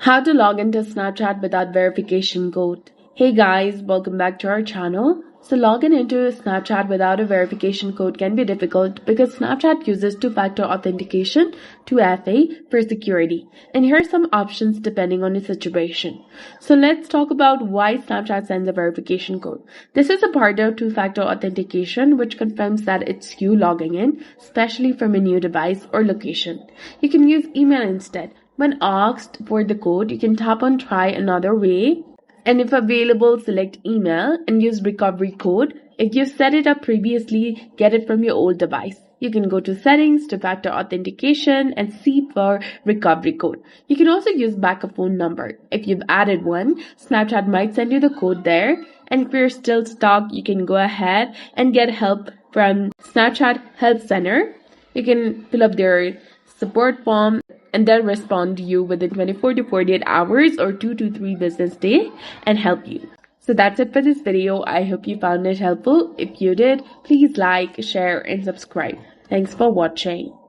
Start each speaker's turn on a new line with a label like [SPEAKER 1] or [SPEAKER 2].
[SPEAKER 1] How to log into Snapchat without verification code. Hey guys, welcome back to our channel. So logging into Snapchat without a verification code can be difficult because Snapchat uses two-factor authentication, 2FA, for security. And here are some options depending on the situation. So let's talk about why Snapchat sends a verification code. This is a part of two-factor authentication which confirms that it's you logging in, especially from a new device or location. You can use email instead. When asked for the code, you can tap on try another way, and if available, select email and use recovery code. If you've set it up previously, get it from your old device. You can go to settings, two-factor authentication, and see for recovery code. You can also use backup phone number. If you've added one, Snapchat might send you the code there. And if you're still stuck, you can go ahead and get help from Snapchat Help Center. You can fill up their support form and they'll respond to you within 24 to 48 hours or 2 to 3 business days and help you. So that's it for this video. I hope you found it helpful. If you did, please like, share, and subscribe. Thanks for watching.